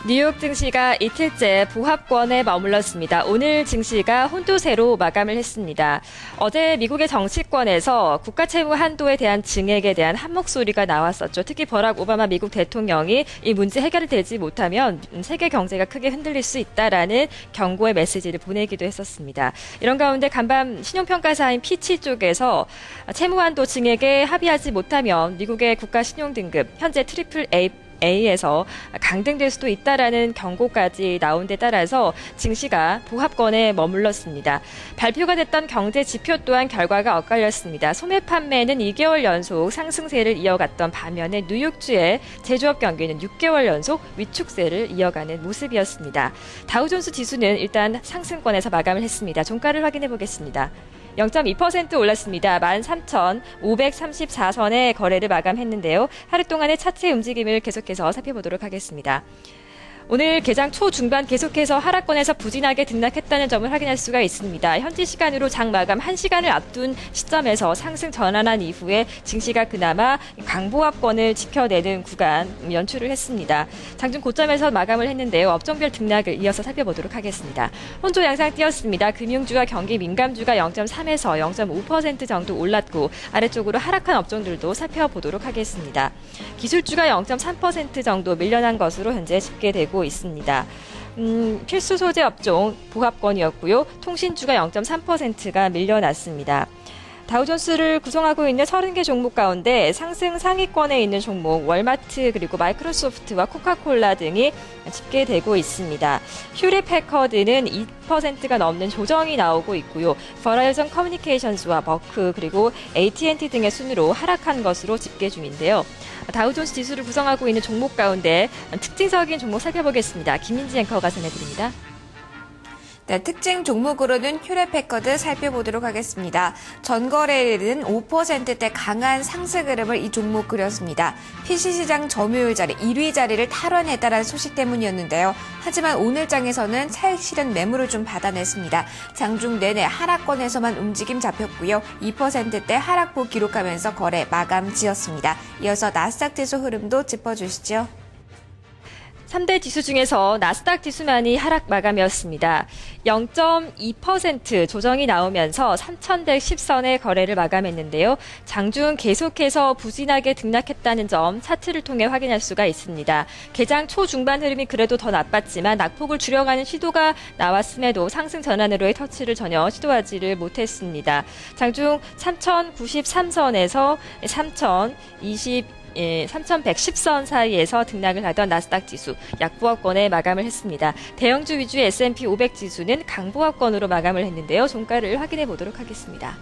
뉴욕 증시가 이틀째 보합권에 머물렀습니다. 오늘 증시가 혼조세로 마감을 했습니다. 어제 미국의 정치권에서 국가채무 한도에 대한 증액에 대한 한 목소리가 나왔었죠. 특히 버락 오바마 미국 대통령이 이 문제 해결이 되지 못하면 세계 경제가 크게 흔들릴 수 있다라는 경고의 메시지를 보내기도 했었습니다. 이런 가운데 간밤 신용평가사인 피치 쪽에서 채무 한도 증액에 합의하지 못하면 미국의 국가 신용등급 현재 트리플 A에서 강등될 수도 있다라는 경고까지 나온 데 따라서 증시가 보합권에 머물렀습니다. 발표가 됐던 경제 지표 또한 결과가 엇갈렸습니다. 소매 판매는 2개월 연속 상승세를 이어갔던 반면에 뉴욕주의 제조업 경기는 6개월 연속 위축세를 이어가는 모습이었습니다. 다우존스 지수는 일단 상승권에서 마감을 했습니다. 종가를 확인해 보겠습니다. 0.2% 올랐습니다. 13,534선의 거래를 마감했는데요. 하루 동안의 차트의 움직임을 계속해서 살펴보도록 하겠습니다. 오늘 개장 초중반 계속해서 하락권에서 부진하게 등락했다는 점을 확인할 수가 있습니다. 현지 시간으로 장 마감 1시간을 앞둔 시점에서 상승 전환한 이후에 증시가 그나마 강보합권을 지켜내는 구간 연출을 했습니다. 장중 고점에서 마감을 했는데요. 업종별 등락을 이어서 살펴보도록 하겠습니다. 혼조 양상 띄었습니다. 금융주와 경기 민감주가 0.3에서 0.5% 정도 올랐고 아래쪽으로 하락한 업종들도 살펴보도록 하겠습니다. 기술주가 0.3% 정도 밀려난 것으로 현재 집계되고 있습니다. 필수 소재 업종 보합권이었고요. 통신주가 0.3%가 밀려났습니다. 다우존스를 구성하고 있는 30개 종목 가운데 상승 상위권에 있는 종목 월마트 그리고 마이크로소프트와 코카콜라 등이 집계되고 있습니다. 휴레패커드는 2%가 넘는 조정이 나오고 있고요. 버라이전 커뮤니케이션스와 머크 그리고 AT&T 등의 순으로 하락한 것으로 집계 중인데요. 다우존스 지수를 구성하고 있는 종목 가운데 특징적인 종목 살펴보겠습니다. 김민지 앵커가 전해드립니다. 네, 특징 종목으로는 휴레패커드 살펴보도록 하겠습니다. 전거래일은 5%대 강한 상승 흐름을 이 종목 그렸습니다. PC시장 점유율 자리 1위 자리를 탈환했다는 소식 때문이었는데요. 하지만 오늘 장에서는 차익 실현 매물을 좀 받아냈습니다. 장중 내내 하락권에서만 움직임 잡혔고요. 2%대 하락폭 기록하면서 거래 마감 지었습니다. 이어서 나스닥 지수 흐름도 짚어주시죠. 3대 지수 중에서 나스닥 지수만이 하락 마감이었습니다. 0.2% 조정이 나오면서 3,110선의 거래를 마감했는데요. 장중 계속해서 부진하게 등락했다는 점 차트를 통해 확인할 수가 있습니다. 개장 초중반 흐름이 그래도 더 나빴지만 낙폭을 줄여가는 시도가 나왔음에도 상승 전환으로의 터치를 전혀 시도하지를 못했습니다. 장중 3,093선에서 3,110선 사이에서 등락을 하던 나스닥 지수 약보합권에 마감을 했습니다. 대형주 위주의 S&P 500 지수는 강보합권으로 마감을 했는데요. 종가를 확인해 보도록 하겠습니다.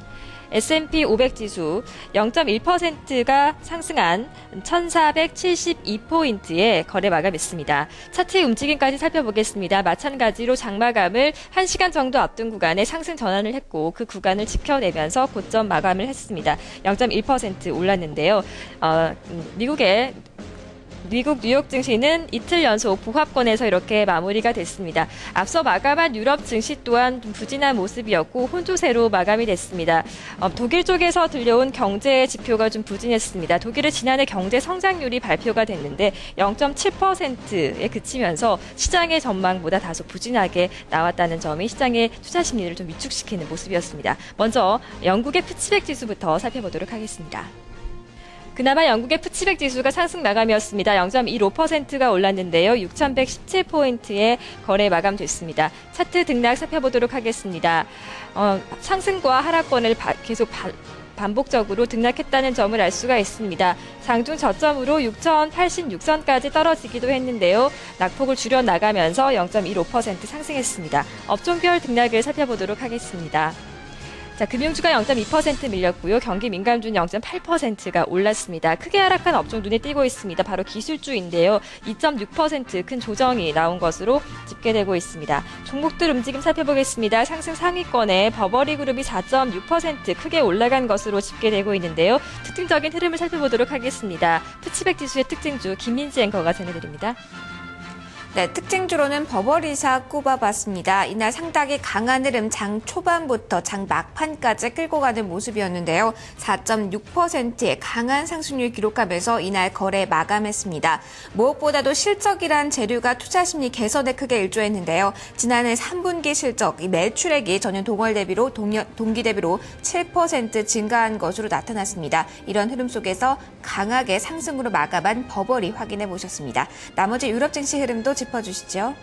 S&P 500 지수 0.1%가 상승한 1,472포인트의 거래 마감했습니다. 차트의 움직임까지 살펴보겠습니다. 마찬가지로 장마감을 1시간 정도 앞둔 구간에 상승 전환을 했고 그 구간을 지켜내면서 고점 마감을 했습니다. 0.1% 올랐는데요. 미국 뉴욕 증시는 이틀 연속 보합권에서 이렇게 마무리가 됐습니다. 앞서 마감한 유럽 증시 또한 부진한 모습이었고 혼조세로 마감이 됐습니다. 독일 쪽에서 들려온 경제 지표가 좀 부진했습니다. 독일의 지난해 경제 성장률이 발표가 됐는데 0.7%에 그치면서 시장의 전망보다 다소 부진하게 나왔다는 점이 시장의 투자 심리를 좀 위축시키는 모습이었습니다. 먼저 영국의 푸치백 지수부터 살펴보도록 하겠습니다. 그나마 영국의 푸치백 지수가 상승 마감이었습니다. 0.15%가 올랐는데요. 6,117포인트의 거래 마감됐습니다. 차트 등락 살펴보도록 하겠습니다. 상승과 하락권을 계속 반복적으로 등락했다는 점을 알 수가 있습니다. 장중 저점으로 6,086선까지 떨어지기도 했는데요. 낙폭을 줄여나가면서 0.15% 상승했습니다. 업종별 등락을 살펴보도록 하겠습니다. 자, 금융주가 0.2% 밀렸고요. 경기 민감주는 0.8%가 올랐습니다. 크게 하락한 업종 눈에 띄고 있습니다. 바로 기술주인데요. 2.6% 큰 조정이 나온 것으로 집계되고 있습니다. 종목들 움직임 살펴보겠습니다. 상승 상위권에 버버리 그룹이 4.6% 크게 올라간 것으로 집계되고 있는데요. 특징적인 흐름을 살펴보도록 하겠습니다. 푸치백 지수의 특징주 김민지 앵커가 전해드립니다. 네, 특징주로는 버버리사 꼽아봤습니다. 이날 상당히 강한 흐름 장 초반부터 장 막판까지 끌고 가는 모습이었는데요. 4.6%의 강한 상승률 기록하면서 이날 거래 마감했습니다. 무엇보다도 실적이란 재료가 투자 심리 개선에 크게 일조했는데요. 지난해 3분기 실적, 매출액이 전년 동기 대비로 7% 증가한 것으로 나타났습니다. 이런 흐름 속에서 강하게 상승으로 마감한 버버리 확인해 보셨습니다. 나머지 유럽 증시 흐름도 짚어주시죠.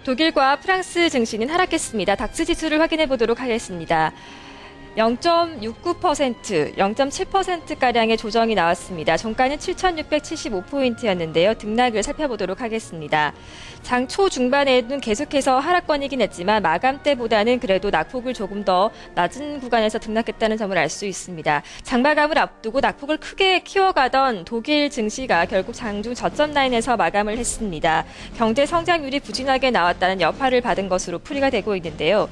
독일과 프랑스 증시는 하락했습니다. 닥스 지수를 확인해 보도록 하겠습니다. 0.69%, 0.7%가량의 조정이 나왔습니다. 종가는 7,675포인트였는데요. 등락을 살펴보도록 하겠습니다. 장 초중반에는 계속해서 하락권이긴 했지만 마감 때보다는 그래도 낙폭을 조금 더 낮은 구간에서 등락했다는 점을 알 수 있습니다. 장마감을 앞두고 낙폭을 크게 키워가던 독일 증시가 결국 장중 저점 라인에서 마감을 했습니다. 경제 성장률이 부진하게 나왔다는 여파를 받은 것으로 풀이가 되고 있는데요.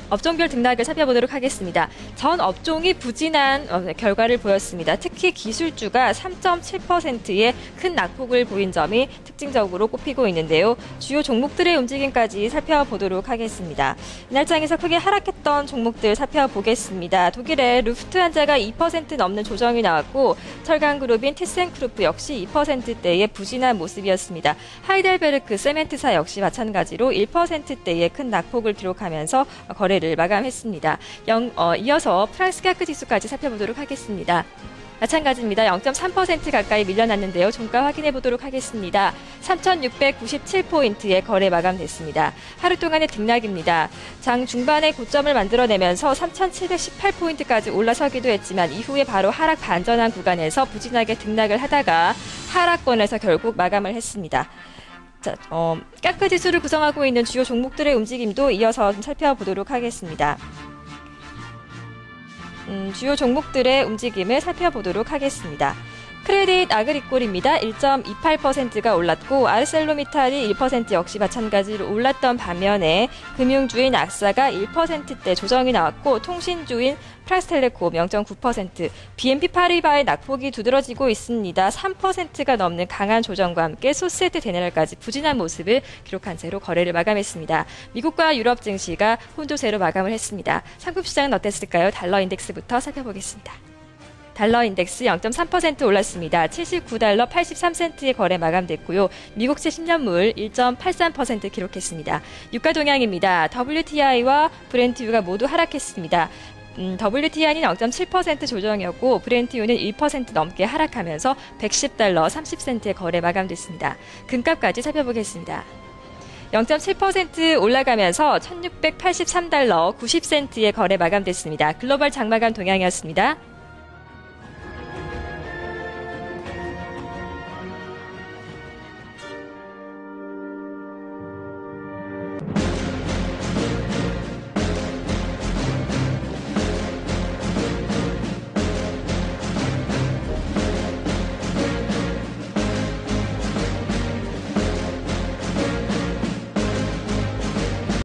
업종별 등락을 살펴보도록 하겠습니다. 전 업종이 부진한 결과를 보였습니다. 특히 기술주가 3.7%의 큰 낙폭을 보인 점이 특징적으로 꼽히고 있는데요. 주요 종목들의 움직임까지 살펴보도록 하겠습니다. 이날장에서 크게 하락했던 종목들 살펴보겠습니다. 독일의 루프트한자가 2% 넘는 조정이 나왔고 철강그룹인 티센크루프 역시 2%대의 부진한 모습이었습니다. 하이델베르크 세멘트사 역시 마찬가지로 1%대의 큰 낙폭을 기록하면서 거래를 마감했습니다. 이어서 프랑스 카크 지수까지 살펴보도록 하겠습니다. 마찬가지입니다. 0.3% 가까이 밀려났는데요. 종가 확인해 보도록 하겠습니다. 3,697포인트의 거래 마감됐습니다. 하루 동안의 등락입니다. 장 중반에 고점을 만들어내면서 3,718포인트까지 올라서기도 했지만 이후에 바로 하락 반전한 구간에서 부진하게 등락을 하다가 하락권에서 결국 마감을 했습니다. 카크 지수를 구성하고 있는 주요 종목들의 움직임도 이어서 좀 살펴보도록 하겠습니다. 주요 종목들의 움직임을 살펴보도록 하겠습니다. 크레딧 아그리콜입니다. 1.28%가 올랐고 아르셀로미탈이 1% 역시 마찬가지로 올랐던 반면에 금융주인 악사가 1%대 조정이 나왔고 통신주인 프랑스텔레콤 0.9%, BNP 파리바의 낙폭이 두드러지고 있습니다. 3%가 넘는 강한 조정과 함께 소시에테 제네럴까지 부진한 모습을 기록한 채로 거래를 마감했습니다. 미국과 유럽 증시가 혼조세로 마감을 했습니다. 상품 시장은 어땠을까요? 달러 인덱스부터 살펴보겠습니다. 달러 인덱스 0.3% 올랐습니다. 79달러 83센트의 거래 마감됐고요. 미국채 10년물 1.83% 기록했습니다. 유가 동향입니다. WTI와 브렌트유가 모두 하락했습니다. WTI는 0.7% 조정이었고 브렌트유는 1% 넘게 하락하면서 110달러 30센트의 거래 마감됐습니다. 금값까지 살펴보겠습니다. 0.7% 올라가면서 1683달러 90센트의 거래 마감됐습니다. 글로벌 장마감 동향이었습니다.